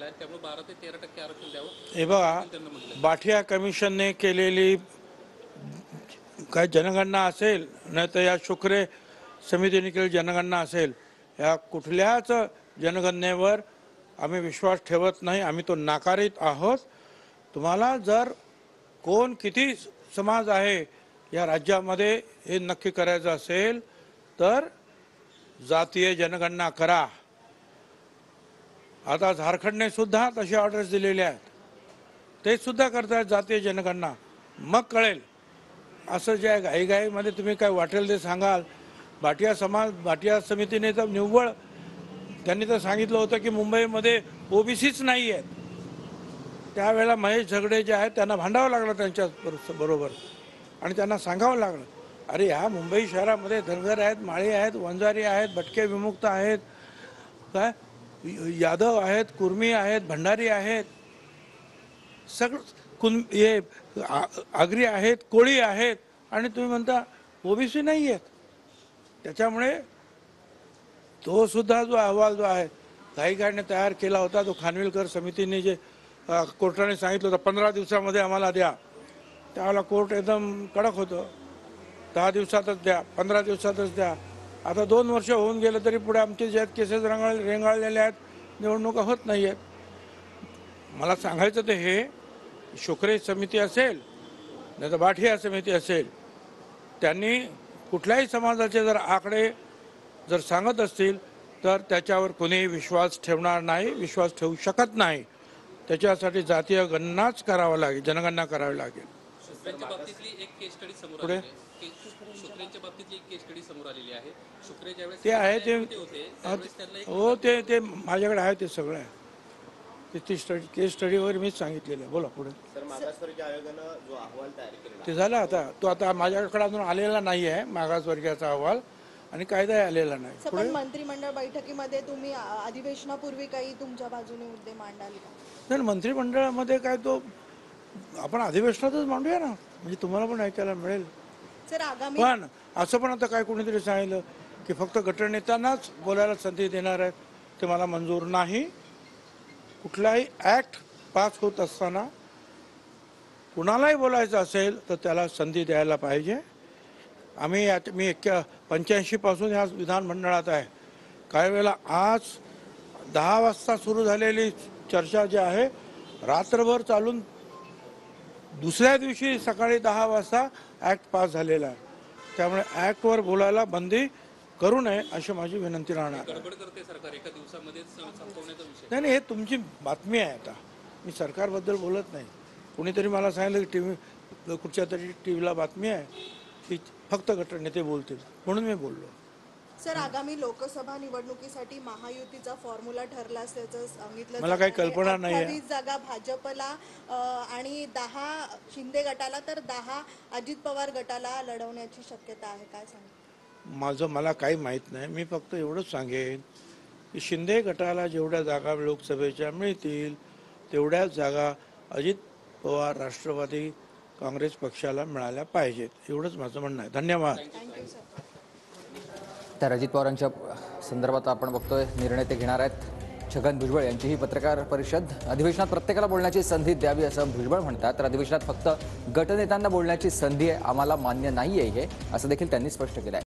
आहे, त्यामुळे 12 ते 13% आरक्षण द्यावं. हे बघा, त्यांना म्हटलं बाठिया कमिशनने केलेली काय जनगणना असेल, नाही तर या शुक्रे समितीने केलेली जनगणना असेल, या कुठल्याच जनगणनेवर आम्ही विश्वास ठेवत नाही. आम्ही तो नाकारित आहोत. तुम्हाला जर कोण किती समाज आहे या राज्यामध्ये हे नक्की करायचं असेल तर जातीय जनगणना करा. आता झारखंडने सुद्धा तशी ऑर्डर्स दिलेल्या आहेत. ते सुद्धा करतायत जातीय जनगणना. मग कळेल. असं जे आहे घाईघाईमध्ये तुम्ही काय वाटेल ते सांगाल. भाटिया समितीने तर निव्वळ त्यांनी तर सांगितलं होतं की मुंबईमध्ये ओबीसीच नाही आहेत. त्यावेळेला महेश झगडे जे आहेत त्यांना भांडावं लागलं त्यांच्या बरोबर आणि त्यांना सांगावं लागलं, अरे ह्या मुंबई शहरामध्ये धनगर आहेत, माळी आहेत, वंजारी आहेत, भटके विमुक्त आहेत, काय यादव आहेत, कुर्मी आहेत, भंडारी आहेत, सगळं हे आगरी आहेत, कोळी आहेत आणि तुम्ही म्हणता ओबीसी नाही आहेत. त्याच्यामुळे तो सुद्धा जो अहवाल जो आहे घाईघाईने तयार केला होता, तो खानविलकर समितीने जे कोर्टाने सांगितलं होतं 15 दिवसामध्ये आम्हाला द्या, त्यावेळेला कोर्ट एकदम कडक होतं. 10 दिवसातच द्या, 15 दिवसातच द्या. आता 2 वर्ष होऊन गेलं तरी पुढे आमचे जे आहेत केसेस रेंगाळलेले आहेत, निवडणुका होत नाही आहेत. मला सांगायचं ते हे, शुक्रे समिती असेल नाही तर बाठिया समिती असेल, त्यांनी कुठल्याही समाजाचे जर आकडे जर सांगत असतील तर त्याच्यावर कोणीही विश्वास ठेवणार नाही, विश्वास ठेवू शकत नाही. त्याच्यासाठी जातीय गणनाच करावं लागेल, जनगणना करावी लागेल. शुक्रेंच्या बाबतीतली एक केस स्टडी समोर पुढे आलेली आहे. शुक्रेंच्या बाबतीतली एक केस स्टडी समोर आलेली आहे. शुक्रे ज्यावेळेस ते आहे ते होते त्यावेळेस त्यांना एक हो ते माझ्याकडे आहे ते सगळं आहे. ती स्टडी केस स्टडीवर मीच सांगितलेलं आहे. बोला पुढे. सर, मागासवर्गीय आयोगानं जो अहवाल तयार केला ते झालं. आता तो आता माझ्याकडे अजून आलेला नाही आहे मागासवर्गीयाचा अहवाल आणि कायदाही आलेला नाही. पण मंत्रिमंडळ बैठकीमध्ये तुम्ही अधिवेशनापूर्वी काही तुमच्या बाजूने मुद्दे मांडाल का? नाही, मंत्रिमंडळामध्ये काय तो आपण अधिवेशनातच मांडूया ना, म्हणजे तुम्हाला पण ऐकायला मिळेल. सर आगामी पण असं पण आता काय कोणीतरी सांगितलं की फक्त गटनेत्यांनाच बोलायला संधी देणार आहेत, ते मला मंजूर नाही. कुठलाही ॲक्ट पास होत असताना कुणालाही बोलायचं असेल तर त्याला संधी द्यायला पाहिजे. मी 85 पासून ह्या विधानमंडळात आहे. काही वेळेला आज 10 वाजता सुरू झालेली चर्चा जी आहे रात्रभर चालून दुसऱ्या दिवशी सकाळी 10 वाजता ॲक्ट पास झालेला आहे. त्यामुळे ॲक्टवर बोलायला बंदी करू नये अशी माझी विनंती राहणार. गडबड करते सरकार, एका दिवसामध्येच संपवण्याचा विषय. नाही, हे तुमची बातमी आहे. आता मी सरकारबद्दल बोलत नाही. कुणीतरी मला सांगितलं की कुठच्या तरी टीव्हीला बातमी आहे की फक्त गटनेते बोलतील, म्हणून मी बोललो. सर आगामी लोकसभा निवडणुकीसाठी महायुतीचा फॉर्म्युला ठरला असल्याचं सांगितलं. मला काही कल्पना नाही आहे. 28 जागा भाजपला आणि 10 शिंदे गटाला तर 10 अजित पवार गटाला लढवण्याची शक्यता आहे. काय सांगा? मला काही माहीत नाही. मी फक्त एवढंच सांगेन की शिंदे गटाला जेवढ्या जागा लोकसभेच्या मिळतील तेवढ्याच जागा अजित पवार राष्ट्रवादी काँग्रेस पक्षाला मिळाल्या पाहिजेत, एवढंच माझं म्हणणं आहे. धन्यवाद. Thank you sir. तर अजित पवारांच्या संदर्भात आपण बघतोय निर्णय ते घेणार आहेत. छगन भुजबळ यांची ही पत्रकार परिषद. अधिवेशनात प्रत्येकाला बोलण्याची संधी द्यावी असं भुजबळ म्हणतात. तर अधिवेशनात फक्त गटनेत्यांना बोलण्याची संधी आहे, आम्हाला मान्य नाही आहे हे, असं देखील त्यांनी स्पष्ट केलं आहे.